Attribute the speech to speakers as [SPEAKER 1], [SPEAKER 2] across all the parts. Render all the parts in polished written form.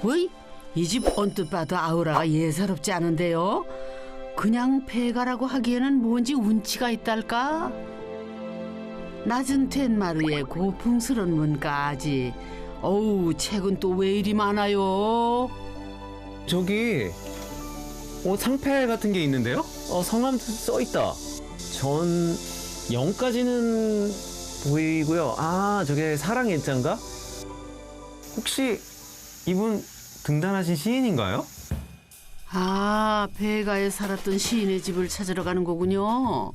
[SPEAKER 1] 어이? 이 집 언뜻 봐도 아우라가 예사롭지 않은데요. 그냥 폐가라고 하기에는 뭔지 운치가 있달까? 낮은 텐마루에 고풍스런 문까지. 어우, 책은 또 왜 이리 많아요?
[SPEAKER 2] 저기 상패 같은 게 있는데요? 성함 써 있다. 전 0까지는 보이고요. 저게 사랑의 자인가? 혹시 이분 등단하신 시인인가요?
[SPEAKER 1] 폐가에 살았던 시인의 집을 찾으러 가는 거군요.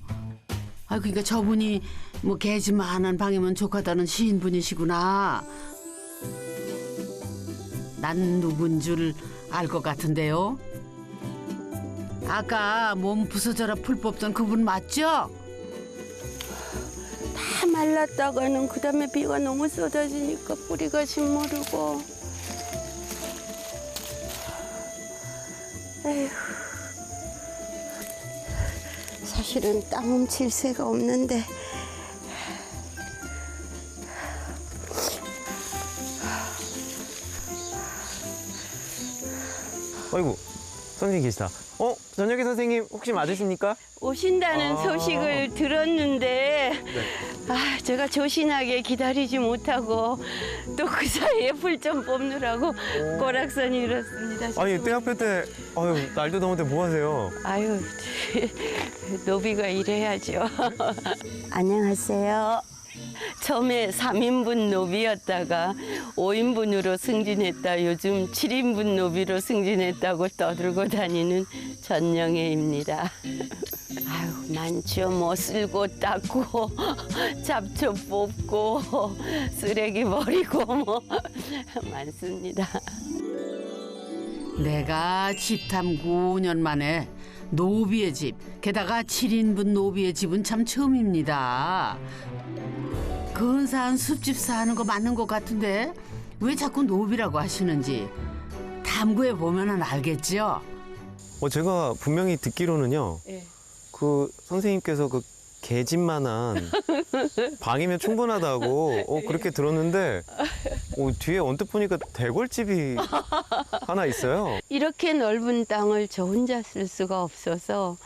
[SPEAKER 1] 그러니까 저분이 뭐 개지만한 방이면 족하다는 시인분이시구나. 난 누군 줄 알 것 같은데요. 아까 몸 부서져라 풀 뽑던 그분 맞죠?
[SPEAKER 3] 다 말랐다가는 그다음에 비가 너무 쏟아지니까 뿌리가 짓모르고. 에휴. 사실은 땅 훔칠 새가 없는데.
[SPEAKER 2] 아이고, 선생님 계시다. 전혁기 선생님 혹시 맞으십니까?
[SPEAKER 3] 오신다는 소식을 들었는데 제가 조신하게 기다리지 못하고 또 그 사이에 풀 좀 뽑느라고 꼬락선이 일었습니다.
[SPEAKER 2] 아니, 땡학교 때 날도 더운데 뭐 하세요?
[SPEAKER 3] 아유, 노비가 일해야죠. 안녕하세요. 처음에 3인분 노비였다가 5인분으로 승진했다. 요즘 7인분 노비로 승진했다고 떠들고 다니는 전영애입니다. 아유, 많죠. 뭐 쓸고 닦고 잡초 뽑고 쓰레기 버리고 뭐 많습니다.
[SPEAKER 1] 내가 집탐 9년 만에 노비의 집, 게다가 7인분 노비의 집은 참 처음입니다. 근사한 숲집 사는 거 맞는 것 같은데 왜 자꾸 노비라고 하시는지 탐구해 보면은 알겠죠?
[SPEAKER 2] 제가 분명히 듣기로는요.
[SPEAKER 3] 네.
[SPEAKER 2] 그 선생님께서 그 개집만한 방이면 충분하다고 그렇게 들었는데 뒤에 언뜻 보니까 대궐집이 하나 있어요.
[SPEAKER 3] 이렇게 넓은 땅을 저 혼자 쓸 수가 없어서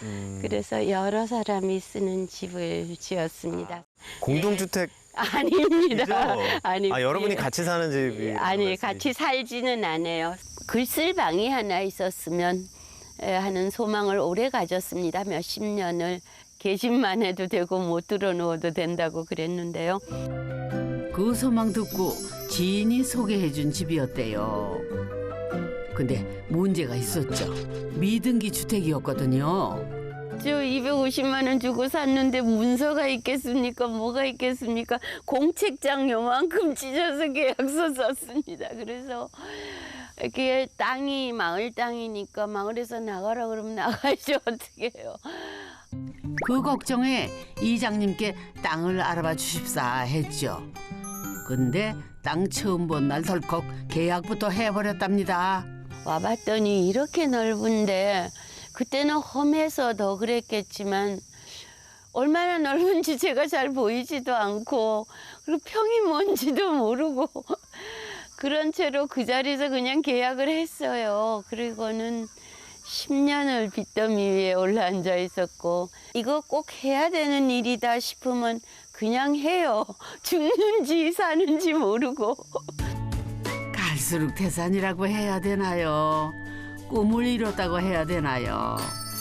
[SPEAKER 3] 그래서 여러 사람이 쓰는 집을 지었습니다.
[SPEAKER 2] 공동주택
[SPEAKER 3] 아닙니다.
[SPEAKER 2] 이죠?
[SPEAKER 3] 아닙니다.
[SPEAKER 2] 여러분이 같이 사는 집이
[SPEAKER 3] 아니, 같이 살지는 않아요. 글 쓸 방이 하나 있었으면 하는 소망을 오래 가졌습니다. 몇십 년을. 계집만 해도 되고 못 들어누워도 된다고 그랬는데요.
[SPEAKER 1] 그 소망 듣고 지인이 소개해준 집이었대요. 근데 문제가 있었죠. 미등기 주택이었거든요.
[SPEAKER 3] 저 250만 원 주고 샀는데 문서가 있겠습니까? 뭐가 있겠습니까? 공책장 요만큼 찢어서 계약서 썼습니다. 그래서 이게 땅이 마을 땅이니까 마을에서 나가라 그러면 나가야지 어떻게 해요.
[SPEAKER 1] 그 걱정에 이장님께 땅을 알아봐 주십사 했죠. 근데 땅 처음 본 날 덜컥 계약부터 해버렸답니다.
[SPEAKER 3] 와봤더니 이렇게 넓은데 그때는 험해서 더 그랬겠지만 얼마나 넓은지 제가 잘 보이지도 않고 그리고 평이 뭔지도 모르고 그런 채로 그 자리에서 그냥 계약을 했어요. 그리고는 10년을 빚더미 위에 올라앉아 있었고 이거 꼭 해야 되는 일이다 싶으면 그냥 해요. 죽는지 사는지 모르고.
[SPEAKER 1] 갈수록 태산이라고 해야 되나요? 꿈을 이뤘다고 해야 되나요?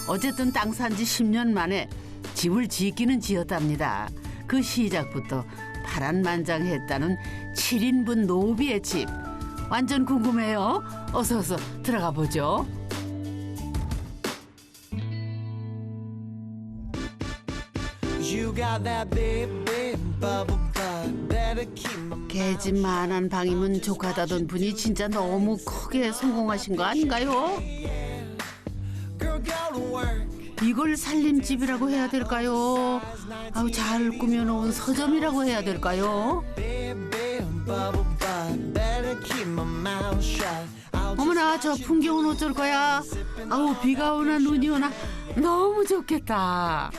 [SPEAKER 1] 어쨌든 땅 산 지 10년 만에 집을 짓기는 지었답니다. 그 시작부터 파란만장했다는 7인분 노비의 집. 완전 궁금해요. 어서 들어가 보죠. 개집만한 방이면 족하다던 분이 진짜 너무 크게 성공하신 거 아닌가요? 이걸 살림집이라고 해야 될까요? 잘 꾸며놓은 서점이라고 해야 될까요? 어머나, 저 풍경은 어쩔 거야? 비가 오나 눈이 오나 너무 좋겠다.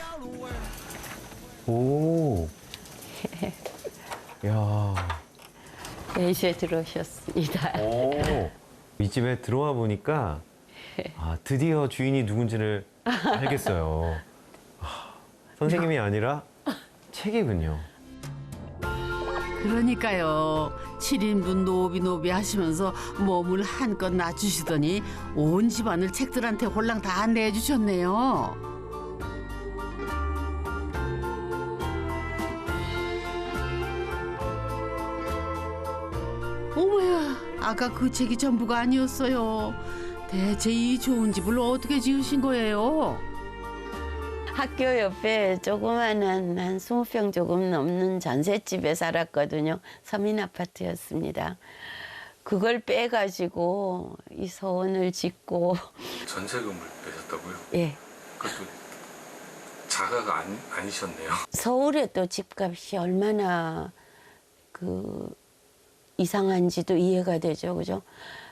[SPEAKER 2] 오. 야.
[SPEAKER 3] 네, 이제 들어오셨습니다.
[SPEAKER 2] 오. 이 집에 들어와 보니까 드디어 주인이 누군지를 알겠어요. 선생님이 아니라 책이군요.
[SPEAKER 1] 그러니까요. 7인분 노비노비 하시면서 몸을 한껏 낮추시더니 온 집안을 책들한테 홀랑 다 내주셨네요. 어머야, 아까 그 책이 전부가 아니었어요. 대체 이 좋은 집을 어떻게 지으신 거예요?
[SPEAKER 3] 학교 옆에 조그마한 한 20평 조금 넘는 전셋집에 살았거든요. 서민 아파트였습니다. 그걸 빼가지고 이 서원을 짓고.
[SPEAKER 4] 전세금을 내셨다고요?
[SPEAKER 3] 예.
[SPEAKER 4] 그것도 자가가 아니셨네요.
[SPEAKER 3] 서울에 또 집값이 얼마나 이상한지도 이해가 되죠. 그죠?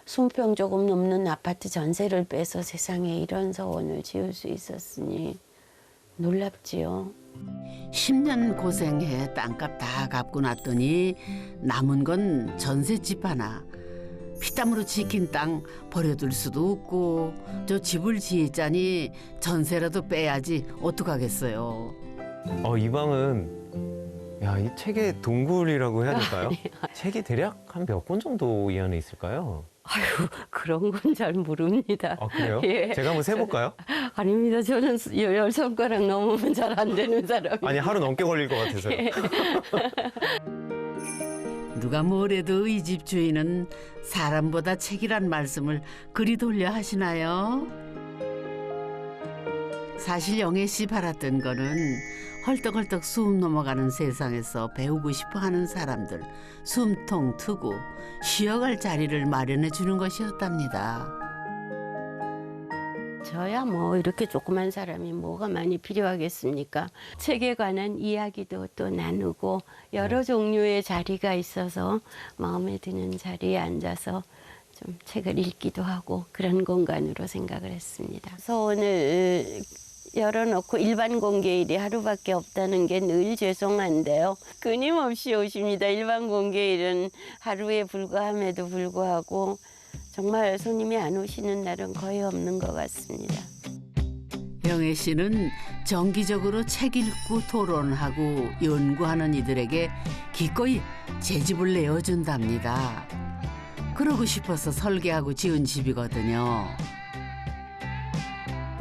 [SPEAKER 3] 20평 조금 넘는 아파트 전세를 빼서 세상에 이런 서원을 지을 수 있었으니 놀랍지요.
[SPEAKER 1] 10년 고생해 땅값 다 갚고 났더니 남은 건 전셋집 하나. 피땀으로 지킨 땅 버려둘 수도 없고 저 집을 지었자니 전세라도 빼야지 어떡하겠어요.
[SPEAKER 2] 이 방은 이 책의 동굴이라고 해야 될까요? 책이 대략 한 몇 권 정도 이 안에 있을까요?
[SPEAKER 3] 아유, 그런 건 잘 모릅니다.
[SPEAKER 2] 아, 그래요?
[SPEAKER 3] 예.
[SPEAKER 2] 제가 한번 세볼까요?
[SPEAKER 3] 아닙니다. 저는 10손가락 넘으면 잘 안 되는 사람이에요.
[SPEAKER 2] 아니, 하루 넘게 걸릴 것 같아서요.
[SPEAKER 1] 누가 뭐래도 이 집 주인은 사람보다 책이란 말씀을 그리 돌려 하시나요? 사실 영애 씨 바랐던 거는 헐떡헐떡 숨 넘어가는 세상에서 배우고 싶어 하는 사람들 숨통 트고 쉬어갈 자리를 마련해 주는 것이었답니다.
[SPEAKER 3] 저야 뭐 이렇게 조그만 사람이 뭐가 많이 필요하겠습니까? 책에 관한 이야기도 또 나누고 여러 종류의 자리가 있어서 마음에 드는 자리에 앉아서 좀 책을 읽기도 하고 그런 공간으로 생각을 했습니다. 서원을 열어놓고 일반 공개일이 하루밖에 없다는 게 늘 죄송한데요. 끊임없이 오십니다. 일반 공개일은 하루에 불과함에도 불구하고 정말 손님이 안 오시는 날은 거의 없는 것 같습니다.
[SPEAKER 1] 영애 씨는 정기적으로 책 읽고 토론하고 연구하는 이들에게 기꺼이 제 집을 내어준답니다. 그러고 싶어서 설계하고 지은 집이거든요.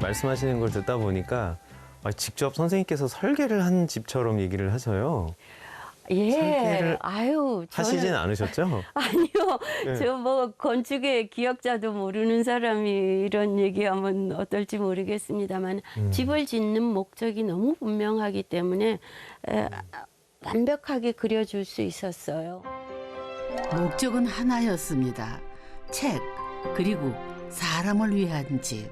[SPEAKER 2] 말씀하시는 걸 듣다 보니까 직접 선생님께서 설계를 한 집처럼 얘기를 하셔요.
[SPEAKER 3] 예,
[SPEAKER 2] 설계를
[SPEAKER 3] 아유,
[SPEAKER 2] 하시진 않으셨죠?
[SPEAKER 3] 아니요,
[SPEAKER 2] 네.
[SPEAKER 3] 저 뭐 건축의 기억자도 모르는 사람이 이런 얘기하면 어떨지 모르겠습니다만 집을 짓는 목적이 너무 분명하기 때문에 완벽하게 그려줄 수 있었어요.
[SPEAKER 1] 목적은 하나였습니다. 책, 그리고 사람을 위한 집.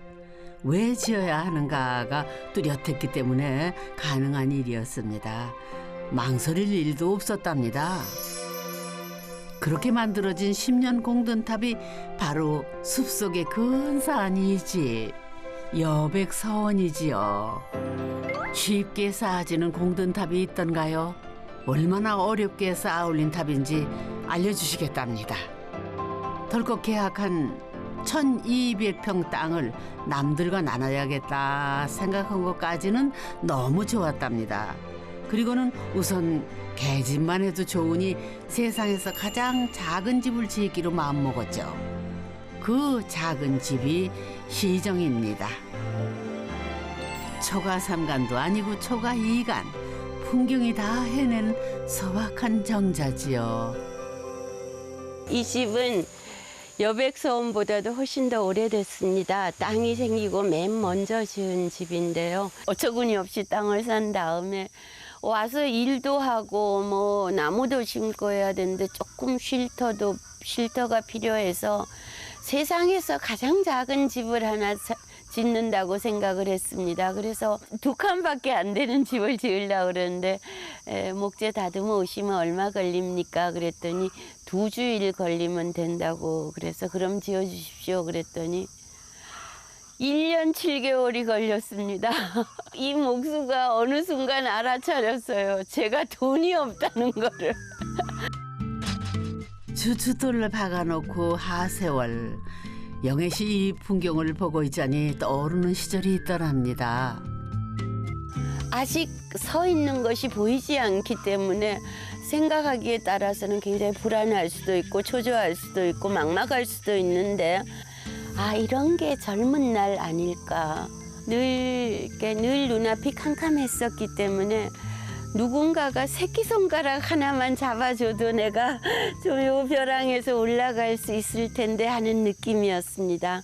[SPEAKER 1] 왜 지어야 하는가가 뚜렷했기 때문에 가능한 일이었습니다. 망설일 일도 없었답니다. 그렇게 만들어진 10년 공든탑이 바로 숲속의 근사한 이 집, 여백서원이지요. 쉽게 쌓아지는 공든탑이 있던가요? 얼마나 어렵게 쌓아 올린 탑인지 알려주시겠답니다. 덜컥 계약한 1200평 땅을 남들과 나눠야겠다 생각한 것까지는 너무 좋았답니다. 그리고는 우선 개집만 해도 좋으니 세상에서 가장 작은 집을 짓기로 마음먹었죠. 그 작은 집이 시정입니다. 초가 3간도 아니고 초가 2간, 풍경이 다 해낸 소박한 정자지요.
[SPEAKER 3] 이 집은 여백서원보다도 훨씬 더 오래됐습니다. 땅이 생기고 맨 먼저 지은 집인데요. 어처구니 없이 땅을 산 다음에 와서 일도 하고 뭐 나무도 심고 해야 되는데 조금 쉼터가 필요해서 세상에서 가장 작은 집을 하나 짓는다고 생각을 했습니다. 그래서 2칸밖에 안 되는 집을 지으려고 그러는데 목재 다듬어 오시면 얼마 걸립니까? 그랬더니 2주일 걸리면 된다고 그래서 그럼 지어주십시오 그랬더니 1년 7개월이 걸렸습니다. 이 목수가 어느 순간 알아차렸어요. 제가 돈이 없다는 거를.
[SPEAKER 1] 주춧돌을 박아놓고 하세월. 영애 씨 이 풍경을 보고 있자니 떠오르는 시절이 있더랍니다.
[SPEAKER 3] 아직 서 있는 것이 보이지 않기 때문에 생각하기에 따라서는 굉장히 불안할 수도 있고 초조할 수도 있고 막막할 수도 있는데 아 이런 게 젊은 날 아닐까. 늘 눈앞이 캄캄했었기 때문에 누군가가 새끼손가락 하나만 잡아줘도 내가 저 요 벼랑에서 올라갈 수 있을 텐데 하는 느낌이었습니다.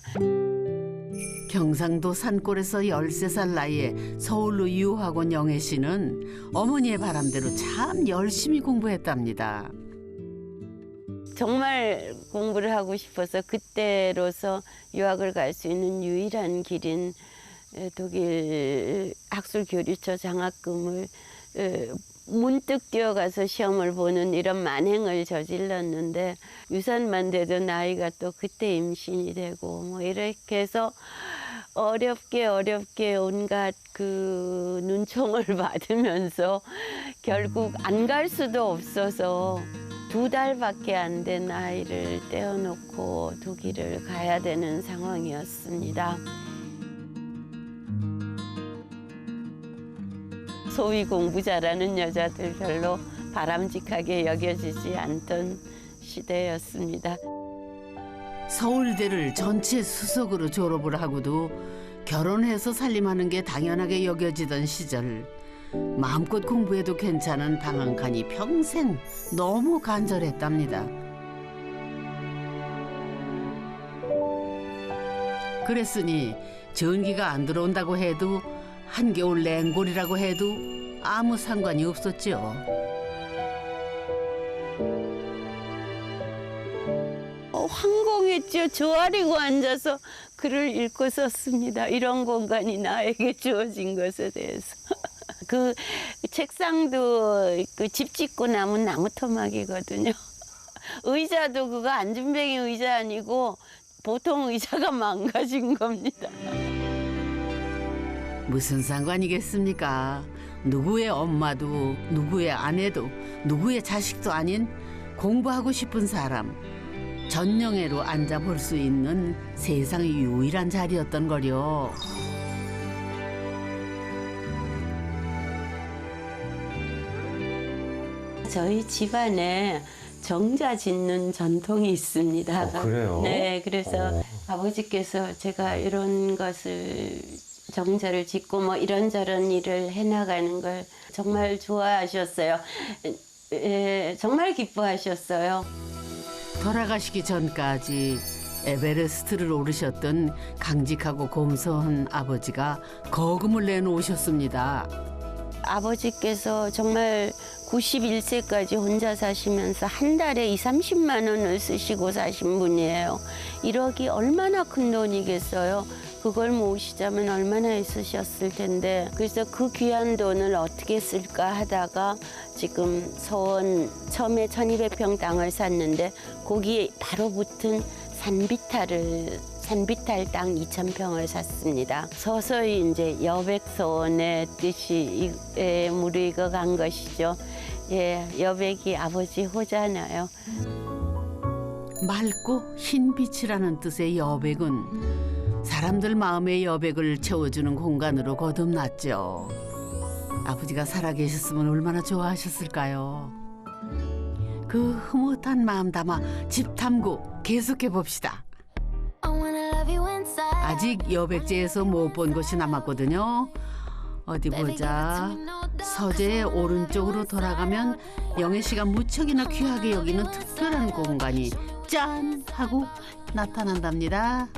[SPEAKER 1] 경상도 산골에서 13살 나이에 서울로 유학온 온 영애 씨는 어머니의 바람대로 참 열심히 공부했답니다.
[SPEAKER 3] 정말 공부를 하고 싶어서 그때로서 유학을 갈 수 있는 유일한 길인 독일 학술 교류처 장학금을 문득 뛰어가서 시험을 보는 이런 만행을 저질렀는데 유산만 돼도 나이가 또 그때 임신이 되고 뭐 이렇게 해서 어렵게 온갖 그 눈총을 받으면서 결국 안 갈 수도 없어서 2달밖에 안 된 아이를 떼어놓고 독일을 가야 되는 상황이었습니다. 소위 공부 잘하는 여자들 별로 바람직하게 여겨지지 않던 시대였습니다.
[SPEAKER 1] 서울대를 전체 수석으로 졸업을 하고도 결혼해서 살림하는 게 당연하게 여겨지던 시절. 마음껏 공부해도 괜찮은 방 한 칸이 평생 너무 간절했답니다. 그랬으니 전기가 안 들어온다고 해도 한겨울 냉골이라고 해도 아무 상관이 없었죠.
[SPEAKER 3] 황공했죠. 조아리고 앉아서 글을 읽고 썼습니다. 이런 공간이 나에게 주어진 것에 대해서. 그 책상도 그 집 짓고 남은 나무 토막이거든요. 의자도 그거 안준뱅이 의자 아니고 보통 의자가 망가진 겁니다.
[SPEAKER 1] 무슨 상관이겠습니까? 누구의 엄마도 누구의 아내도 누구의 자식도 아닌 공부하고 싶은 사람 전영애로 앉아볼 수 있는 세상의 유일한 자리였던 거요.
[SPEAKER 3] 저희 집안에 정자 짓는 전통이 있습니다.
[SPEAKER 2] 그래요?
[SPEAKER 3] 네, 그래서 아버지께서 제가 이런 것을 정자를 짓고 뭐 이런저런 일을 해나가는 걸 정말 좋아하셨어요. 정말 기뻐하셨어요.
[SPEAKER 1] 돌아가시기 전까지 에베레스트를 오르셨던 강직하고 곰서한 아버지가 거금을 내놓으셨습니다.
[SPEAKER 3] 아버지께서 정말 91세까지 혼자 사시면서 한 달에 20-30만 원을 쓰시고 사신 분이에요. 1억이 얼마나 큰 돈이겠어요. 그걸 모으시자면 얼마나 있으셨을 텐데 그래서 그 귀한 돈을 어떻게 쓸까 하다가 지금 서원 처음에 1200평 땅을 샀는데 거기에 바로 붙은 산비탈 땅 2000평을 샀습니다. 서서히 이제 여백서원의 뜻이 무르익어 간 것이죠. 예, 여백이 아버지 호잖아요.
[SPEAKER 1] 맑고 흰 빛이라는 뜻의 여백은 사람들 마음의 여백을 채워주는 공간으로 거듭났죠. 아버지가 살아계셨으면 얼마나 좋아하셨을까요? 그 흐뭇한 마음 담아 집 탐구 계속해 봅시다. 아직 여백제에서 못 본 곳이 남았거든요. 어디 보자. 서재의 오른쪽으로 돌아가면 영애 씨가 무척이나 귀하게 여기는 특별한 공간이 짠 하고 나타난답니다.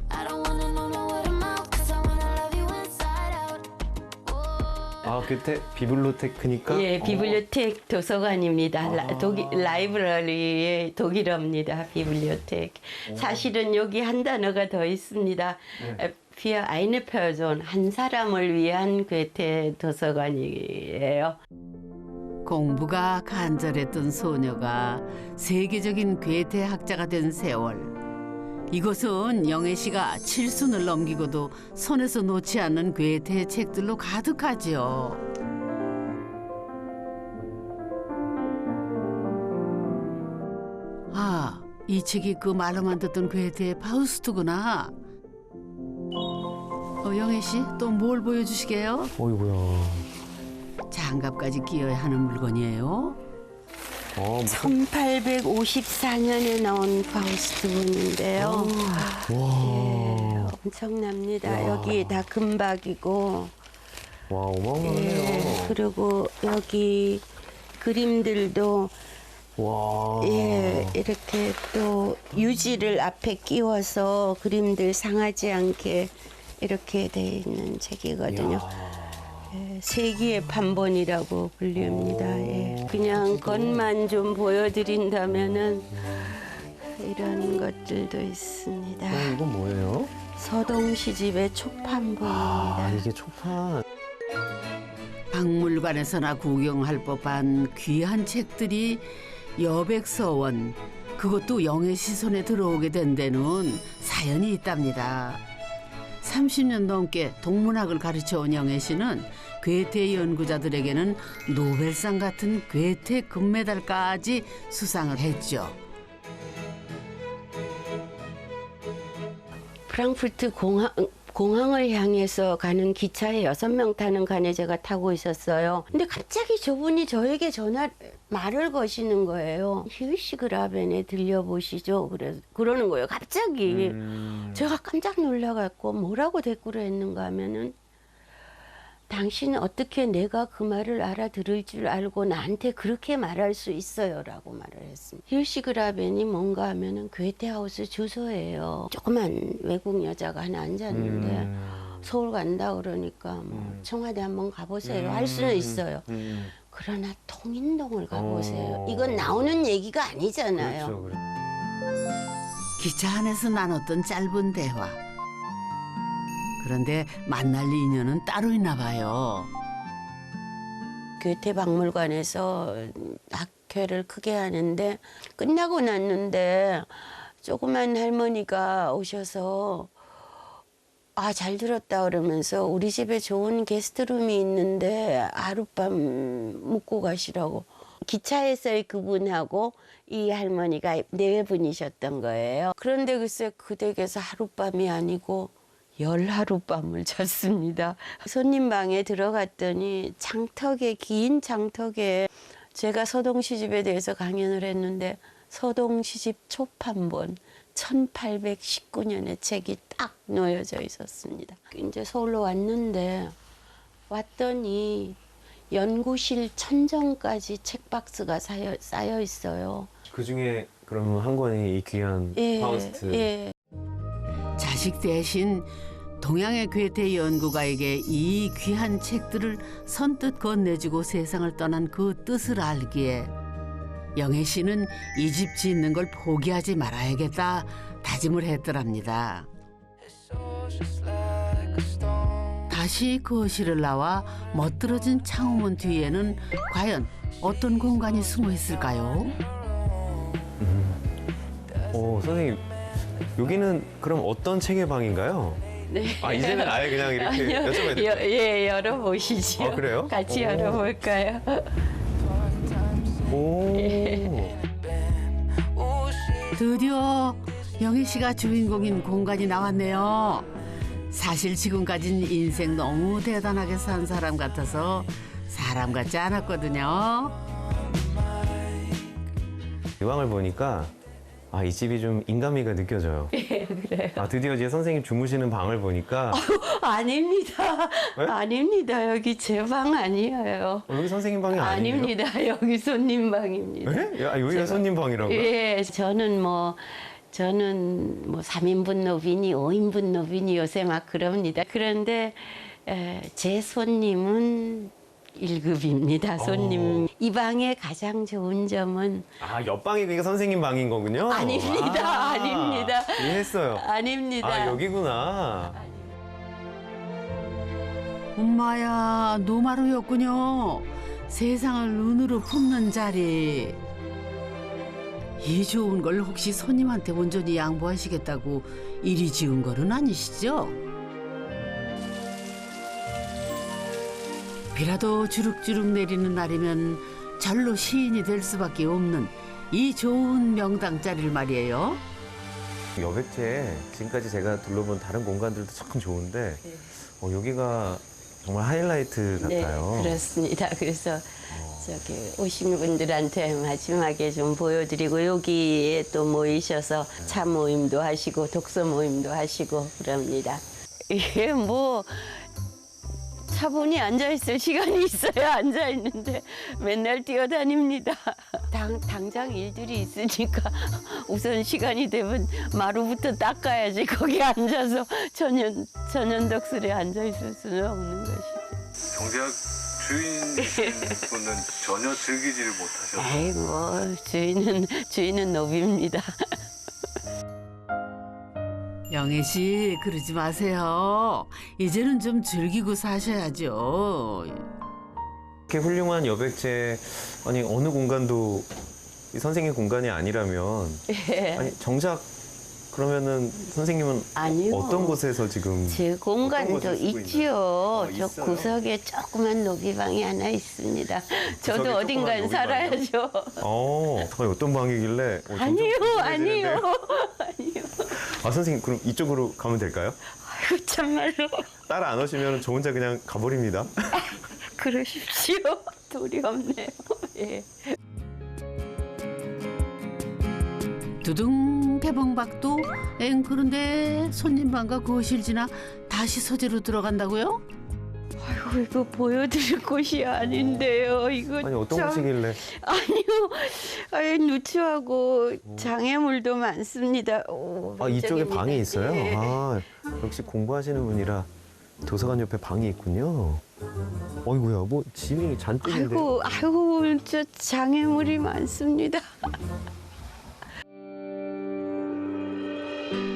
[SPEAKER 2] 아, 그때 비블로테크니까?
[SPEAKER 3] 예, 비블리오텍 도서관입니다. 라이브러리의 독일어입니다. 비블리오텍. 사실은 여기 한 단어가 더 있습니다. für eine Person, 한 사람을 위한 괴테 도서관이에요.
[SPEAKER 1] 공부가 간절했던 소녀가 세계적인 괴테 학자가 된 세월. 이곳은 영애 씨가 7순을 넘기고도 손에서 놓지 않는 괴테의 책들로 가득하지요. 아, 이 책이 그 말로만 듣던 괴테의 파우스트구나. 영애 씨, 또 뭘 보여주시게요?
[SPEAKER 2] 어이구야.
[SPEAKER 1] 장갑까지 끼어야 하는 물건이에요.
[SPEAKER 3] 1854년에 나온 파우스트문인데요. 예, 엄청납니다.
[SPEAKER 2] 와.
[SPEAKER 3] 여기 다 금박이고,
[SPEAKER 2] 와, 어마어마하네요.
[SPEAKER 3] 예, 그리고 여기 그림들도
[SPEAKER 2] 와.
[SPEAKER 3] 예, 이렇게 또 유지를 앞에 끼워서 그림들 상하지 않게 이렇게 돼 있는 책이거든요. 예, 세기의 판본이라고 불립니다. 예. 그냥 겉만 좀 보여드린다면은 이런 것들도 있습니다.
[SPEAKER 2] 이건 뭐예요?
[SPEAKER 3] 서동 시집의 초판본입니다.
[SPEAKER 2] 아, 이게 초판.
[SPEAKER 1] 박물관에서나 구경할 법한 귀한 책들이 여백서원, 그것도 영의 시선에 들어오게 된 데는 사연이 있답니다. 30년 넘게 동문학을 가르쳐온 영애 씨는 괴테 연구자들에게는 노벨상 같은 괴테 금메달까지 수상을 했죠.
[SPEAKER 3] 프랑크푸르트 공항을 향해서 가는 기차에 6명 타는 칸에 제가 타고 있었어요. 근데 갑자기 저분이 저에게 말을 거시는 거예요. 히르시그라벤에 들려보시죠. 그러는 거예요. 갑자기. 제가 깜짝 놀라갖고 뭐라고 대꾸를 했는가 하면은 당신은 어떻게 내가 그 말을 알아들을 줄 알고 나한테 그렇게 말할 수 있어요? 라고 말을 했습니다. 히르시그라벤이 뭔가 하면은 괴테하우스 주소예요. 조그만 외국 여자가 하나 앉았는데 서울 간다 그러니까 뭐 청와대 한번 가보세요. 할 수는 있어요. 그러나 통인동을 가보세요. 이건 나오는 얘기가 아니잖아요.
[SPEAKER 2] 그렇죠, 그렇죠.
[SPEAKER 1] 기차 안에서 나눴던 짧은 대화. 그런데 만날 인연은 따로 있나 봐요.
[SPEAKER 3] 괴테 박물관에서 학회를 크게 하는데 끝나고 났는데 조그만 할머니가 오셔서 잘 들었다 그러면서 우리 집에 좋은 게스트룸이 있는데 하룻밤 묵고 가시라고. 기차에서의 그분하고 이 할머니가 네 분이셨던 거예요. 그런데 글쎄 그 댁에서 하룻밤이 아니고 10하룻밤을 잤습니다. 손님 방에 들어갔더니 긴 창턱에 제가 서동 시집에 대해서 강연을 했는데 서동 시집 초판본 1819년의 책이 딱 놓여져 있었습니다. 이제 서울로 왔더니 연구실 천정까지 책박스가 쌓여 있어요.
[SPEAKER 2] 그 중에 그러면 한 권이 이 귀한 파우스트.
[SPEAKER 3] 예.
[SPEAKER 1] 자식 대신 동양의 괴테 연구가에게 이 귀한 책들을 선뜻 건네주고 세상을 떠난 그 뜻을 알기에 영애 씨는 이 집 짓는 걸 포기하지 말아야겠다 다짐을 했더랍니다. 다시 거실을 나와 멋들어진 창호문 뒤에는 과연 어떤 공간이 숨어 있을까요?
[SPEAKER 2] 선생님, 여기는 그럼 어떤 책의 방인가요?
[SPEAKER 3] 네.
[SPEAKER 2] 이제는 아예 그냥 이렇게
[SPEAKER 3] 아니요.
[SPEAKER 2] 여쭤봐야 될까요?
[SPEAKER 3] 예, 열어보시죠.
[SPEAKER 2] 그래요?
[SPEAKER 3] 같이 열어볼까요?
[SPEAKER 2] 오.
[SPEAKER 1] 드디어 영희 씨가 주인공인 공간이 나왔네요. 사실 지금까진 인생 너무 대단하게 산 사람 같아서 사람 같지 않았거든요.
[SPEAKER 2] 이 방을 보니까 이 집이 좀 인간미가 느껴져요.
[SPEAKER 3] 그래요.
[SPEAKER 2] 드디어 이제 선생님 주무시는 방을 보니까
[SPEAKER 3] 아닙니다.
[SPEAKER 2] 네?
[SPEAKER 3] 아닙니다. 여기 제 방 아니에요.
[SPEAKER 2] 여기 선생님 방이 아니에요?
[SPEAKER 3] 아닙니다. 여기 손님 방입니다.
[SPEAKER 2] 네? 여기가 손님 방이라고요?
[SPEAKER 3] 예, 저는 뭐 3인분 노빈이 5인분 노빈이 요새 막 그럽니다. 그런데 제 손님은 1급입니다. 손님. 이 방의 가장 좋은 점은
[SPEAKER 2] 옆방이 그러니까 선생님 방인 거군요?
[SPEAKER 3] 아닙니다. 아닙니다.
[SPEAKER 2] 이해했어요.
[SPEAKER 3] 아닙니다.
[SPEAKER 2] 여기구나.
[SPEAKER 1] 엄마야, 노마루였군요. 세상을 눈으로 품는 자리. 이 좋은 걸 혹시 손님한테 온전히 양보하시겠다고 이리 지은 거는 아니시죠? 비라도 주룩주룩 내리는 날이면 절로 시인이 될 수밖에 없는 이 좋은 명당 자리를 말이에요.
[SPEAKER 2] 여백제 지금까지 제가 둘러본 다른 공간들도 참 좋은데 여기가 정말 하이라이트 같아요.
[SPEAKER 3] 네, 그렇습니다. 그래서 저기 오신 분들한테 마지막에 좀 보여드리고 여기에 또 모이셔서 차 모임도 하시고 독서 모임도 하시고 그럽니다. 이게 뭐 차분히 앉아있을 시간이 있어야 앉아있는데 맨날 뛰어다닙니다. 당장 일들이 있으니까 우선 시간이 되면 마루부터 닦아야지 거기 앉아서 천연덕술에 앉아있을 수는 없는 것이죠.
[SPEAKER 4] 경제학 주인이신 분은 전혀 즐기지를 못하셔서
[SPEAKER 3] 에이 뭐 주인은 노비입니다.
[SPEAKER 1] 영애 씨, 그러지 마세요. 이제는 좀 즐기고 사셔야죠.
[SPEAKER 2] 이렇게 훌륭한 여백제 아니 어느 공간도 이 선생님 공간이 아니라면 아니 정작 그러면은 선생님은
[SPEAKER 3] 아니요.
[SPEAKER 2] 어떤 곳에서 지금
[SPEAKER 3] 제
[SPEAKER 2] 어떤
[SPEAKER 3] 공간도
[SPEAKER 2] 곳을 쓰고
[SPEAKER 3] 있지요.
[SPEAKER 2] 있나요?
[SPEAKER 3] 저
[SPEAKER 2] 있어요?
[SPEAKER 3] 구석에 조그만 노비방이 하나 있습니다. 저도
[SPEAKER 2] 구석에
[SPEAKER 3] 어딘가에
[SPEAKER 2] 조그만
[SPEAKER 3] 살아야죠.
[SPEAKER 2] 잠깐 어떤 방이길래 점점
[SPEAKER 3] 아니요,
[SPEAKER 2] 궁금해지는데.
[SPEAKER 3] 아니요, 아니요.
[SPEAKER 2] 아 선생님 그럼 이쪽으로 가면 될까요?
[SPEAKER 3] 아이고 참말로
[SPEAKER 2] 따라 안 오시면 저 혼자 그냥 가버립니다.
[SPEAKER 3] 그러십시오. 돌이 없네요. 예.
[SPEAKER 1] 두둥 개봉박도 그런데 손님방과 거실 지나 다시 서재로 들어간다고요?
[SPEAKER 3] 아이고 이거 보여드릴 곳이 아닌데요. 이거
[SPEAKER 2] 아니 어떤
[SPEAKER 3] 참...
[SPEAKER 2] 곳이길래
[SPEAKER 3] 아니요. 아이 누추하고 장애물도 많습니다. 오,
[SPEAKER 2] 아 이쪽에
[SPEAKER 3] 이쪽입니다.
[SPEAKER 2] 방이 있어요?
[SPEAKER 3] 예.
[SPEAKER 2] 아 역시 공부하시는 분이라 도서관 옆에 방이 있군요. 어이구야 뭐 짐이 잔뜩인데.
[SPEAKER 3] 아이고 저 장애물이 많습니다.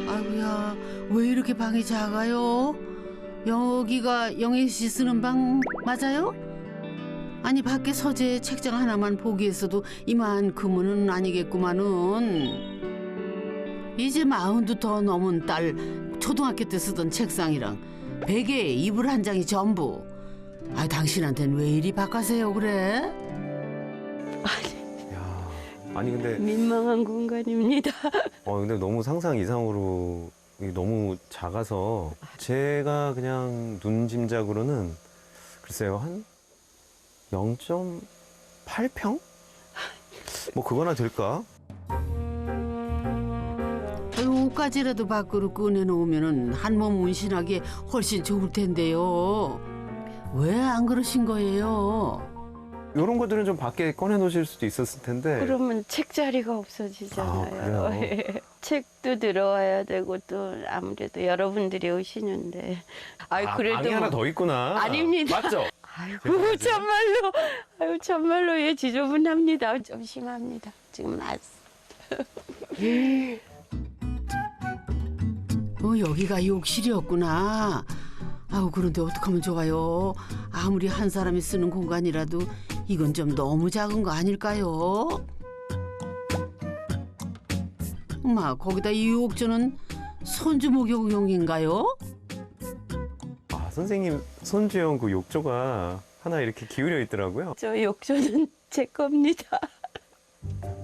[SPEAKER 1] 아이고야, 왜 이렇게 방이 작아요? 여기가 영애 씨 쓰는 방 맞아요? 아니 밖에 서재 책장 하나만 보기에서도 이만큼은 아니겠구만은. 이제 40도 더 넘은 딸 초등학교 때 쓰던 책상이랑 베개에 이불 한 장이 전부. 아, 당신한테는 왜 이리 바꿔세요 그래?
[SPEAKER 2] 야, 아니 근데
[SPEAKER 3] 민망한 공간입니다.
[SPEAKER 2] 근데 너무 상상 이상으로 이게 너무 작아서 제가 그냥 눈 짐작으로는 글쎄요 한 0.8평? 뭐 그거나 될까?
[SPEAKER 1] 요까지라도 밖으로 꺼내놓으면 한몸 운신하기에 훨씬 좋을 텐데요. 왜 안 그러신 거예요?
[SPEAKER 2] 이런 것들은 좀 밖에 꺼내 놓으실 수도 있었을 텐데.
[SPEAKER 3] 그러면 책자리가
[SPEAKER 2] 아,
[SPEAKER 3] 없어지잖아요.
[SPEAKER 2] 그래요?
[SPEAKER 3] 예. 책도 들어와야 되고 또 아무래도 여러분들이 오시는데. 아이 그래도
[SPEAKER 2] 방이 하나 더 있구나.
[SPEAKER 3] 아닙니다.
[SPEAKER 2] 맞죠?
[SPEAKER 3] 아이고 참말로 아유 참말로 예 지저분합니다. 좀 심합니다. 지금
[SPEAKER 1] 여기가 욕실이었구나. 아우 그런데 어떡하면 좋아요. 아무리 한 사람이 쓰는 공간이라도 이건 좀 너무 작은 거 아닐까요? 엄마 거기다 이 욕조는 손주 목욕용인가요?
[SPEAKER 2] 아, 선생님 손주형 그 욕조가 하나 이렇게 기울여 있더라고요.
[SPEAKER 3] 저 욕조는 제 겁니다.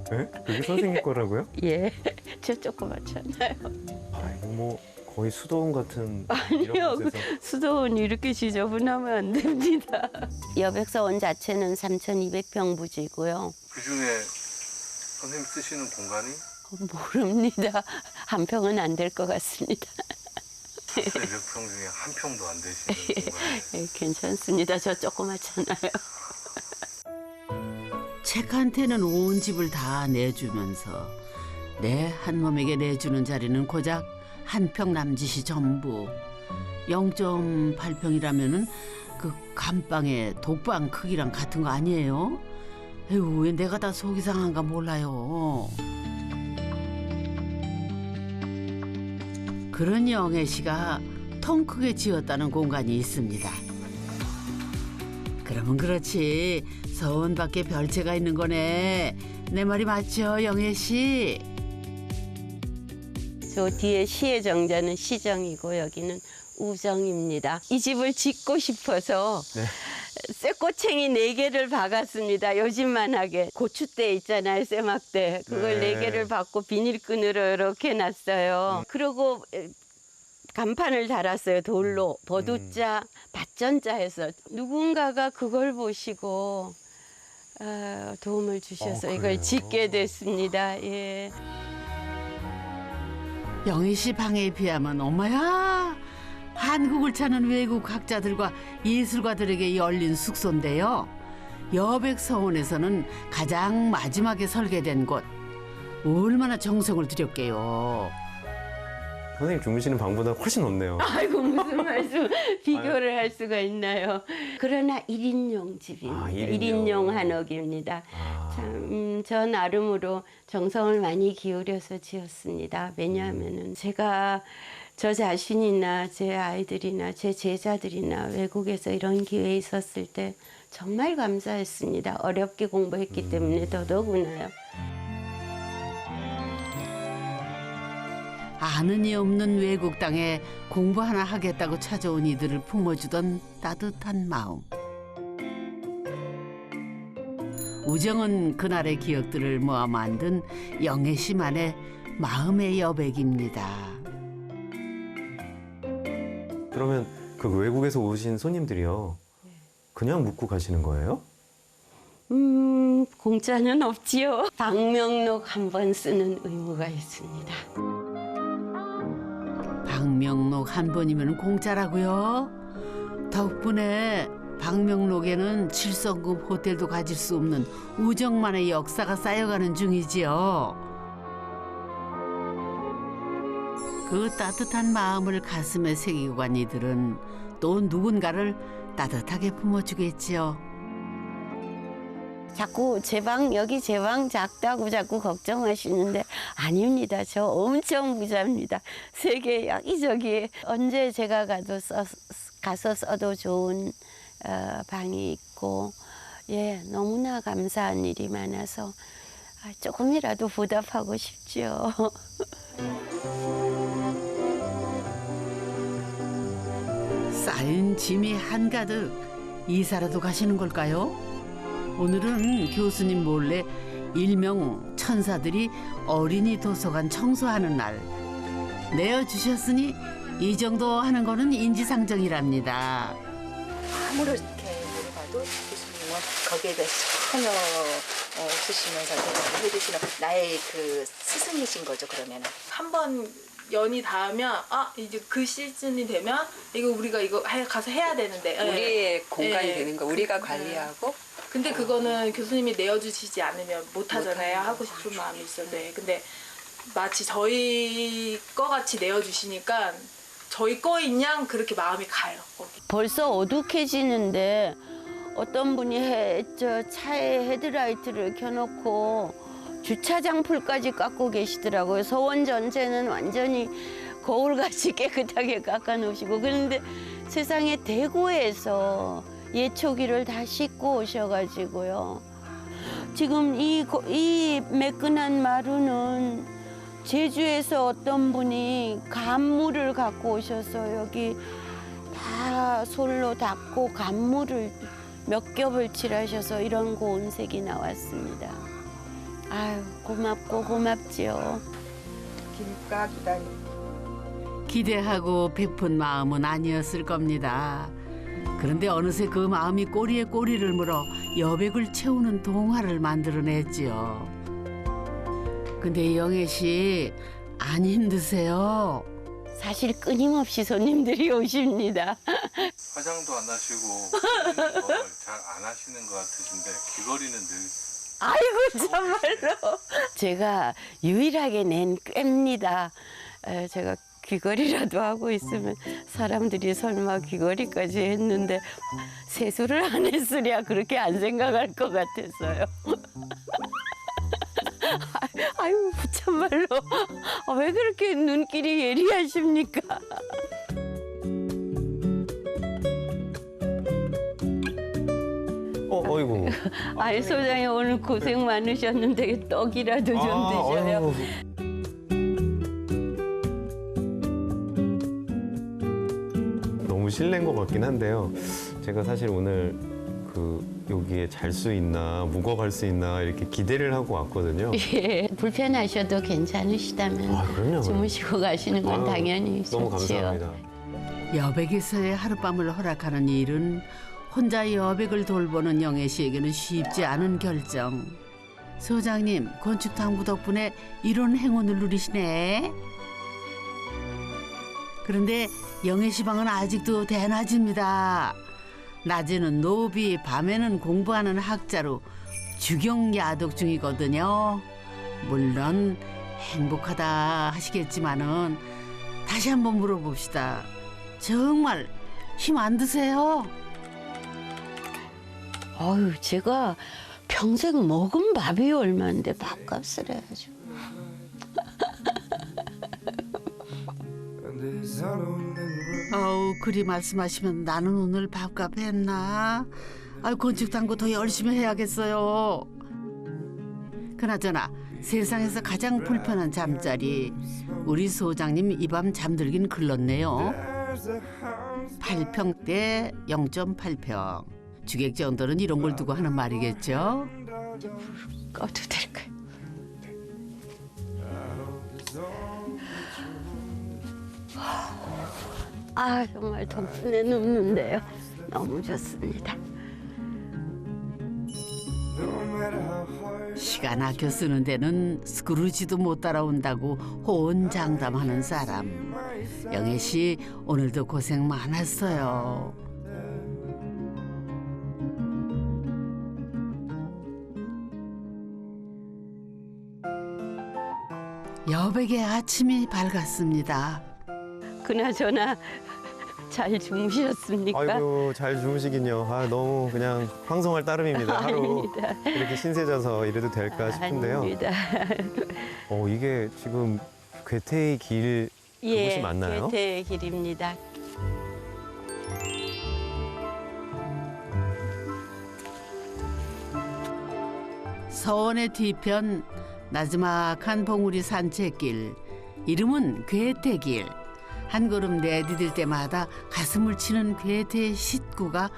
[SPEAKER 2] 네? 그게 선생님 거라고요?
[SPEAKER 3] 예, 저 조그맣잖아요.
[SPEAKER 2] 아, 이거 뭐 거의 수도원 같은
[SPEAKER 3] 아니요,
[SPEAKER 2] 이런 곳에서.
[SPEAKER 3] 수도원이 이렇게 지저분하면 안 됩니다. 여백사원 자체는 3,200평 부지고요.
[SPEAKER 4] 그중에 선생님 쓰시는 공간이
[SPEAKER 3] 모릅니다. 한 평은 안 될 것 같습니다.
[SPEAKER 4] 400평 중에 한 평도 안 되시는 공간이
[SPEAKER 3] 예, 괜찮습니다. 저 조그맣잖아요.
[SPEAKER 1] 책한테는 온 집을 다 내주면서 내 한 몸에게 내주는 자리는 고작 한 평 남짓이 전부. 0.8평이라면은 그 감방의 독방 크기랑 같은 거 아니에요? 에휴, 왜 내가 다 속이 상한가 몰라요. 그런 영애 씨가 통 크게 지었다는 공간이 있습니다. 그러면 그렇지. 서원 밖에 별채가 있는 거네. 내 말이 맞죠, 영애 씨?
[SPEAKER 3] 저 뒤에 시의 정자는 시정이고 여기는 우정입니다. 이 집을 짓고 싶어서 쇠꼬챙이 4개를 박았습니다. 요즘만하게 고추대 있잖아요, 쇠막대. 그걸
[SPEAKER 2] 네.
[SPEAKER 3] 4개를 박고 비닐끈으로 이렇게 놨어요. 그리고 간판을 달았어요. 돌로 버두자 밭전자 해서 누군가가 그걸 보시고 도움을 주셔서 이걸
[SPEAKER 2] 그래요?
[SPEAKER 3] 짓게 됐습니다. 예.
[SPEAKER 1] 영희 씨 방에 비하면 엄마야 한국을 찾는 외국 학자들과 예술가들에게 열린 숙소인데요. 여백서원에서는 가장 마지막에 설계된 곳. 얼마나 정성을 들였게요.
[SPEAKER 2] 선생님 주무시는 방보다 훨씬 넓네요.
[SPEAKER 3] 아이고 무슨 말씀 비교를 할 수가 있나요? 그러나 1인용 집입니다.
[SPEAKER 2] 아,
[SPEAKER 3] 1인용 한옥입니다.
[SPEAKER 2] 아.
[SPEAKER 3] 참, 저 나름으로 정성을 많이 기울여서 지었습니다. 왜냐하면은 제가 저 자신이나 제 아이들이나 제 제자들이나 외국에서 이런 기회 있었을 때 정말 감사했습니다. 어렵게 공부했기 때문에 더더구나요.
[SPEAKER 1] 아는 이 없는 외국 땅에 공부 하나 하겠다고 찾아온 이들을 품어주던 따뜻한 마음. 우정은 그날의 기억들을 모아 만든 영애 씨만의 마음의 여백입니다.
[SPEAKER 2] 그러면 그 외국에서 오신 손님들이요. 그냥 묵고 가시는 거예요?
[SPEAKER 3] 공짜는 없지요. 방명록 한 번 쓰는 의무가 있습니다.
[SPEAKER 1] 방명록 한 번이면 공짜라고요? 덕분에 방명록에는 7성급 호텔도 가질 수 없는 우정만의 역사가 쌓여가는 중이지요. 그 따뜻한 마음을 가슴에 새기고 간 이들은 또 누군가를 따뜻하게 품어주겠지요.
[SPEAKER 3] 자꾸 여기 제 방 작다고 자꾸 걱정하시는데 아닙니다. 저 엄청 부자입니다. 세계 여기저기 언제 제가 가서 써도 좋은 방이 있고 예 너무나 감사한 일이 많아서 조금이라도 보답하고 싶죠.
[SPEAKER 1] 쌓인 짐이 한가득 이사라도 가시는 걸까요? 오늘은 교수님 몰래 일명 천사들이 어린이 도서관 청소하는 날. 내어주셨으니 이 정도 하는 거는 인지상정이랍니다.
[SPEAKER 5] 아무렇게 물어봐도 교수님은 거기에 대해서 전혀 없으시면서 대답을 해주시는 나의 그 스승이신 거죠. 그러면은
[SPEAKER 6] 한 번 연이 닿으면 이제 그 시즌이 되면 이거 우리가 가서 해야 되는데
[SPEAKER 7] 우리의 공간이
[SPEAKER 6] 예.
[SPEAKER 7] 되는 거 우리가 관리하고
[SPEAKER 6] 근데 그거는 교수님이 내어주시지 않으면 못 하잖아요. 하고 싶은 마음이 있었는데 근데 마치 저희 거 같이 내어주시니까 저희 거인 양 그렇게 마음이 가요. 거기.
[SPEAKER 3] 벌써 어둑해지는데 어떤 분이 저 차에 헤드라이트를 켜놓고 주차장 풀까지 깎고 계시더라고요. 서원 전체는 완전히 거울같이 깨끗하게 깎아놓으시고 그런데 세상에 대구에서 예초기를 다 싣고 오셔가지고요. 지금 이 매끈한 마루는 제주에서 어떤 분이 간물을 갖고 오셔서 여기 다 솔로 닦고 간물을 몇 겹을 칠하셔서 이런 고운 색이 나왔습니다. 아유 고맙고 고맙지요.
[SPEAKER 7] 김가 기다리.
[SPEAKER 1] 기대하고 베푼 마음은 아니었을 겁니다. 그런데 어느새 그 마음이 꼬리에 꼬리를 물어 여백을 채우는 동화를 만들어냈지요. 근데 영애 씨 안 힘드세요?
[SPEAKER 3] 사실 끊임없이 손님들이 오십니다.
[SPEAKER 4] 화장도 안 하시고 잘 안 하시는 것 같으신데 귀걸이는 늘
[SPEAKER 3] 아이고 참말로. 제가 유일하게 낸 꾀입니다. 제가 귀걸이라도 하고 있으면 사람들이 설마 귀걸이까지 했는데 세수를 안 했으랴 그렇게 안 생각할 것 같았어요. 아유 참말로 왜 그렇게 눈길이 예리하십니까?
[SPEAKER 2] 어이구.
[SPEAKER 3] 아이 소장님 오늘 고생 많으셨는데 떡이라도 좀 드셔요.
[SPEAKER 2] 아이고. 너무 실례인 것 같긴 한데요. 제가 사실 오늘 여기에 잘 수 있나, 묵어갈 수 있나 이렇게 기대를 하고 왔거든요.
[SPEAKER 3] 예, 불편하셔도 괜찮으시다면
[SPEAKER 2] 아, 그럼요.
[SPEAKER 3] 주무시고 가시는 건
[SPEAKER 2] 아유,
[SPEAKER 3] 당연히
[SPEAKER 2] 너무
[SPEAKER 3] 좋지요.
[SPEAKER 2] 감사합니다.
[SPEAKER 1] 여백에서의 하룻밤을 허락하는 일은 혼자 여백을 돌보는 영애 씨에게는 쉽지 않은 결정. 소장님, 건축당부 덕분에 이런 행운을 누리시네. 그런데 영애 씨 방은 아직도 대낮입니다. 낮에는 노비, 밤에는 공부하는 학자로 주경야독 중이거든요. 물론 행복하다 하시겠지만은 다시 한번 물어봅시다. 정말 힘 안 드세요?
[SPEAKER 3] 아유, 제가 평생 먹은 밥이 얼마인데 밥값을 해야죠.
[SPEAKER 1] 아우, 그리 말씀하시면 나는 오늘 밥값 했나? 아유, 건축당구 더 열심히 해야겠어요. 그나저나 세상에서 가장 불편한 잠자리, 우리 소장님 이 밤 잠들긴 글렀네요. 8평대 0.8평. 주객 정도는 이런 걸 두고 하는 말이겠죠.
[SPEAKER 3] 꺼도 될까요? 아, 정말 덕분에 눕는데요. 너무 좋습니다.
[SPEAKER 1] 시간 아껴 쓰는 데는 스크루지도 못 따라온다고 호언장담하는 사람. 영애 씨 오늘도 고생 많았어요. 여백의 아침이 밝았습니다.
[SPEAKER 3] 그나저나 잘 주무셨습니까?
[SPEAKER 2] 아이고, 잘 주무시긴요. 아, 너무 그냥 황송할 따름입니다. 하루
[SPEAKER 3] 아닙니다.
[SPEAKER 2] 이렇게 신세져서 이래도 될까 싶은데요.
[SPEAKER 3] 아닙니다.
[SPEAKER 2] 이게 지금 괴테의 길 그곳이 맞나요?
[SPEAKER 3] 괴테의 길입니다.
[SPEAKER 1] 서원의 뒤편 나지막한 봉우리 산책길, 이름은 괴테길. 한 걸음 내디딜 때마다 가슴을 치는 괴테의 식구가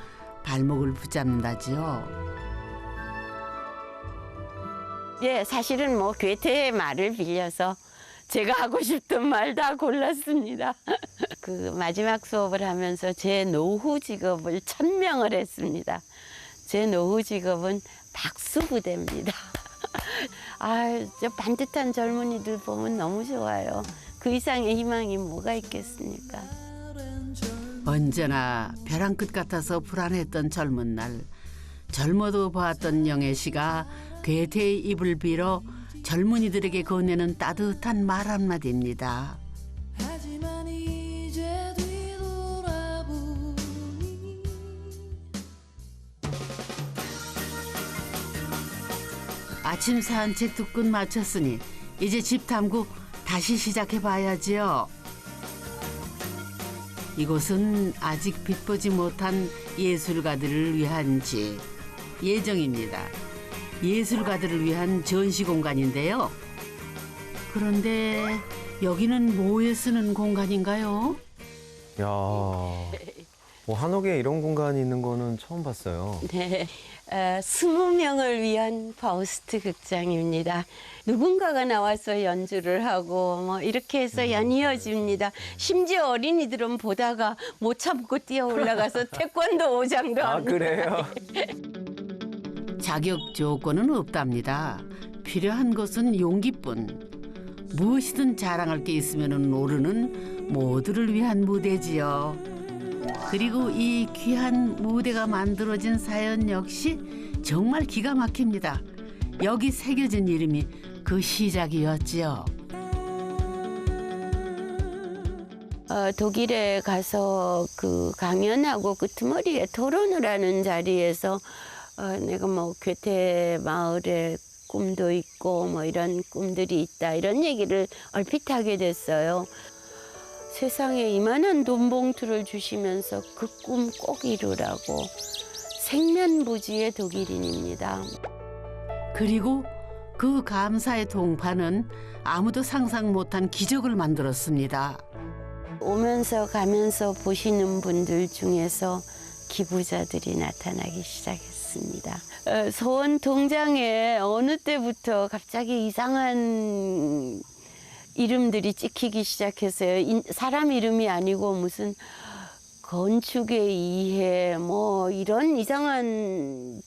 [SPEAKER 1] 발목을 붙잡는다지요.
[SPEAKER 3] 예, 사실은 뭐 괴테의 말을 빌려서 제가 하고 싶던 말 다 골랐습니다. 그 마지막 수업을 하면서 제 노후 직업을 천명을 했습니다. 제 노후 직업은 박수부대입니다. 아, 저 반듯한 젊은이들 보면 너무 좋아요. 그 이상의 희망이 뭐가 있겠습니까?
[SPEAKER 1] 언제나 벼랑 끝 같아서 불안했던 젊은 날, 젊어도 보았던 영애 씨가 괴테의 입을 빌어 젊은이들에게 건네는 따뜻한 말 한마디입니다. 아침 산책도 끝 마쳤으니 이제 집 탐구 다시 시작해봐야지요. 이곳은 아직 빛보지 못한 예술가들을 위한 집, 예정입니다. 예술가들을 위한 전시 공간인데요. 그런데 여기는 뭐에 쓰는 공간인가요?
[SPEAKER 2] 야, 한옥에 이런 공간이 있는 거는 처음 봤어요.
[SPEAKER 3] 네, 20명을 위한 파우스트 극장입니다. 누군가가 나와서 연주를 하고 뭐 이렇게 해서 연이어집니다. 심지어 어린이들은 보다가 못 참고 뛰어 올라가서 태권도 오장도
[SPEAKER 2] 아,
[SPEAKER 3] 합니다.
[SPEAKER 2] 그래요?
[SPEAKER 1] 자격 조건은 없답니다. 필요한 것은 용기뿐. 무엇이든 자랑할 게 있으면 오르는 모두를 위한 무대지요. 그리고 이 귀한 무대가 만들어진 사연 역시 정말 기가 막힙니다. 여기 새겨진 이름이 그 시작이었지요.
[SPEAKER 3] 독일에 가서 그 강연하고 끄트머리에 토론을 하는 자리에서 내가 뭐 괴테 마을에 꿈도 있고 뭐 이런 꿈들이 있다 이런 얘기를 얼핏 하게 됐어요. 세상에 이만한 돈 봉투를 주시면서 그 꿈 꼭 이루라고. 생면부지의 독일인입니다.
[SPEAKER 1] 그리고 그 감사의 동파는 아무도 상상 못한 기적을 만들었습니다.
[SPEAKER 3] 오면서 가면서 보시는 분들 중에서 기부자들이 나타나기 시작했습니다. 소원 동장에 어느 때부터 갑자기 이상한 이름들이 찍히기 시작했어요. 사람 이름이 아니고 무슨 건축의 이해 뭐 이런 이상한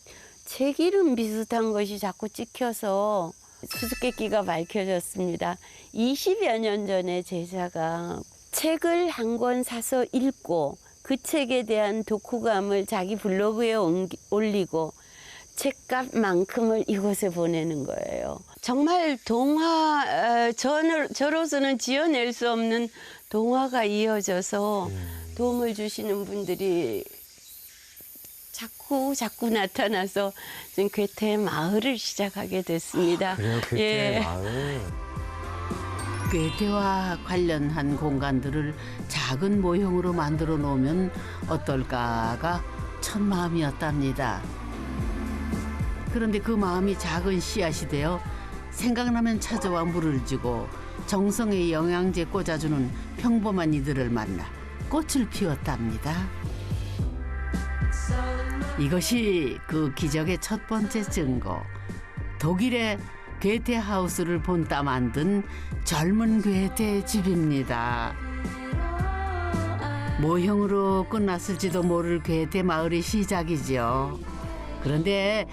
[SPEAKER 3] 책 이름 비슷한 것이 자꾸 찍혀서 수수께끼가 밝혀졌습니다. 20여 년 전에 제자가 책을 한 권 사서 읽고 그 책에 대한 독후감을 자기 블로그에 올리고 책값만큼을 이곳에 보내는 거예요. 정말 동화, 저로서는 지어낼 수 없는 동화가 이어져서 도움을 주시는 분들이 자꾸 나타나서 지금 괴테 마을을 시작하게 됐습니다.
[SPEAKER 2] 그래요, 괴테 마을.
[SPEAKER 1] 괴테와 관련한 공간들을 작은 모형으로 만들어 놓으면 어떨까가 첫 마음이었답니다. 그런데 그 마음이 작은 씨앗이 되어 생각나면 찾아와 물을 주고 정성의 영양제 꽂아주는 평범한 이들을 만나 꽃을 피웠답니다. 이것이 그 기적의 첫 번째 증거. 독일의 괴테 하우스를 본따 만든 젊은 괴테 집입니다. 모형으로 끝났을지도 모를 괴테 마을의 시작이죠. 그런데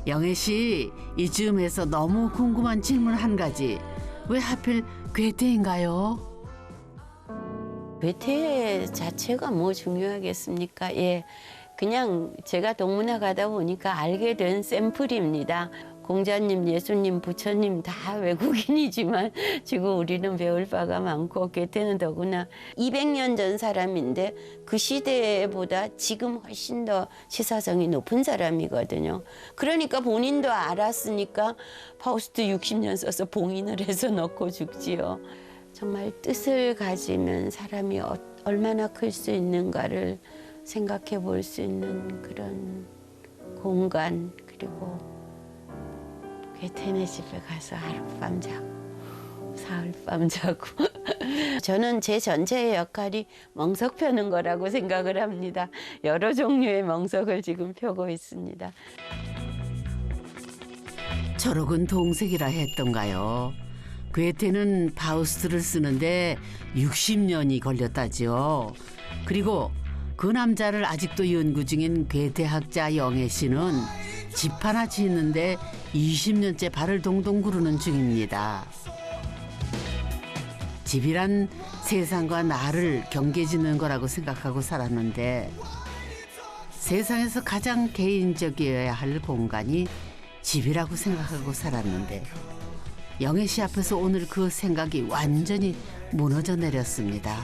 [SPEAKER 1] 영애 씨, 이쯤에서 너무 궁금한 질문 한 가지. 왜 하필 괴테인가요?
[SPEAKER 3] 괴테 자체가 뭐 중요하겠습니까? 예, 그냥 제가 동문회 가다 보니까 알게 된 샘플입니다. 공자님, 예수님, 부처님 다 외국인이지만 지금 우리는 배울 바가 많고 괴테는 더구나 200년 전 사람인데 그 시대보다 지금 훨씬 더 시사성이 높은 사람이거든요. 그러니까 본인도 알았으니까 파우스트 60년 써서 봉인을 해서 넣고 죽지요. 정말 뜻을 가지면 사람이 얼마나 클 수 있는가를 생각해 볼 수 있는 그런 공간, 그리고 괴테네 집에 가서 하룻밤 자고 사흘밤 자고 저는 제 전체의 역할이 멍석 펴는 거라고 생각을 합니다. 여러 종류의 멍석을 지금 펴고 있습니다.
[SPEAKER 1] 초록은 동색이라 했던가요? 괴테는 파우스트를 쓰는데 60년이 걸렸다지요. 그리고 그 남자를 아직도 연구 중인 괴테학자 영애 씨는 집 하나 짓는데 20년째 발을 동동 구르는 중입니다. 집이란 세상과 나를 경계짓는 거라고 생각하고 살았는데 세상에서 가장 개인적이어야 할 공간이 집이라고 생각하고 살았는데 영애 씨 앞에서 오늘 그 생각이 완전히 무너져 내렸습니다.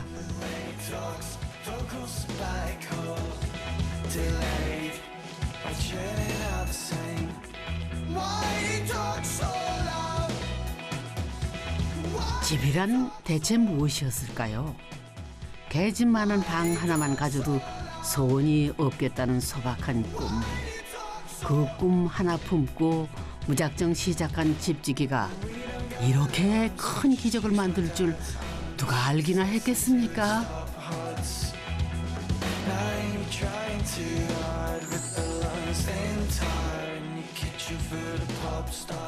[SPEAKER 1] 집이란 대체 무엇이었을까요? 개집 많은 방 하나만 가져도 소원이 없겠다는 소박한 꿈. 그 꿈 하나 품고 무작정 시작한 집지기가 이렇게 큰 기적을 만들 줄 누가 알기나 했겠습니까?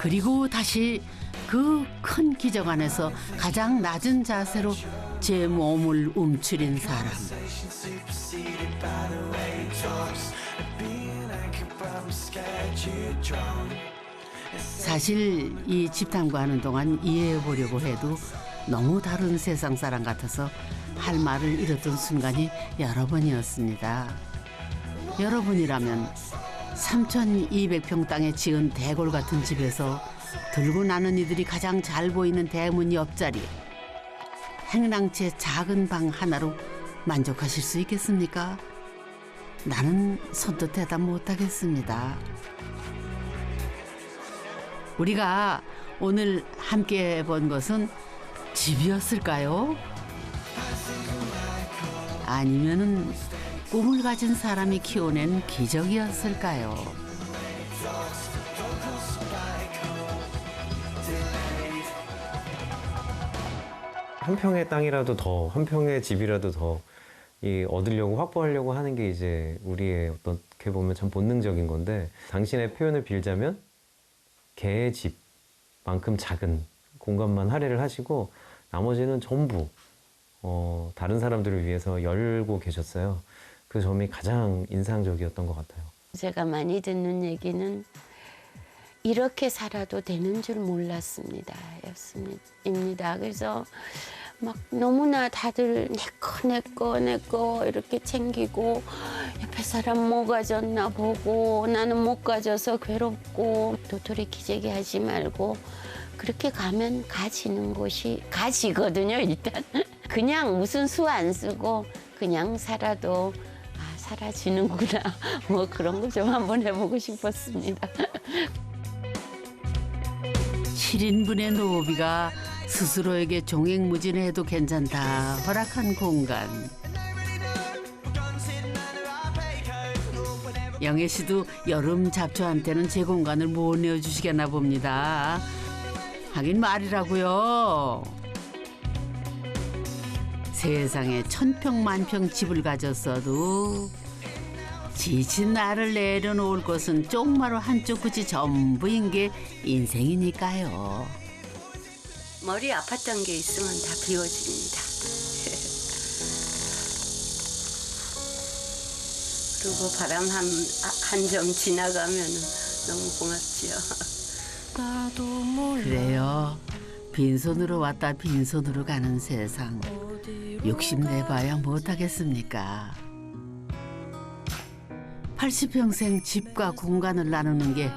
[SPEAKER 1] 그리고 다시 그 큰 기적 안에서 가장 낮은 자세로 제 몸을 움츠린 사람. 사실 이 집 탐구하는 동안 이해해 보려고 해도 너무 다른 세상 사람 같아서 할 말을 잃었던 순간이 여러 번이었습니다. 여러분이라면 3,200평 땅에 지은 대골 같은 집에서 들고 나는 이들이 가장 잘 보이는 대문 옆자리, 행랑채 작은 방 하나로 만족하실 수 있겠습니까? 나는 선뜻 대답 못하겠습니다. 우리가 오늘 함께 본 것은 집이었을까요? 아니면은 꿈을 가진 사람이 키워낸 기적이었을까요?
[SPEAKER 2] 한 평의 땅이라도 더, 한 평의 집이라도 더 얻으려고 확보하려고 하는 게 이제 우리의 어떻게 보면 참 본능적인 건데 당신의 표현을 빌자면 개의 집만큼 작은 공간만 할애를 하시고 나머지는 전부 다른 사람들을 위해서 열고 계셨어요. 그 점이 가장 인상적이었던 것 같아요.
[SPEAKER 3] 제가 많이 듣는 얘기는 이렇게 살아도 되는 줄 몰랐습니다. 였습니다. 그래서 막 너무나 다들 내 거 이렇게 챙기고 옆에 사람 뭐 가졌나 보고 나는 못 가져서 괴롭고 도토리 기재기 하지 말고 그렇게 가면 가지는 곳이 가지거든요. 일단 그냥 무슨 수 안 쓰고 그냥 살아도 사라지는구나 뭐 그런 거 좀 한번 해보고 싶었습니다.
[SPEAKER 1] 7인분의 노비가 스스로에게 종횡무진해도 괜찮다 허락한 공간. 영애 씨도 여름 잡초한테는 제 공간을 못 내어주시겠나 봅니다. 하긴 말이라고요. 세상에 천평만평 집을 가졌어도 지친 나를 내려놓을 것은 쪽마루 한쪽 끝이 전부인 게 인생이니까요.
[SPEAKER 3] 머리 아팠던 게 있으면 다 비워집니다. 그리고 바람 한 점 지나가면 너무 고맙지요.
[SPEAKER 1] 그래요. 빈손으로 왔다 빈손으로 가는 세상. 욕심내봐야 못하겠습니까? 80평생 집과 공간을 나누는 게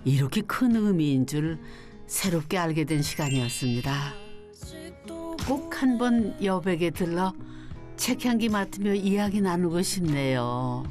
[SPEAKER 1] 이렇게 큰 의미인 줄 새롭게 알게 된 시간이었습니다. 꼭 한번 여백에 들러 책 향기 맡으며 이야기 나누고 싶네요.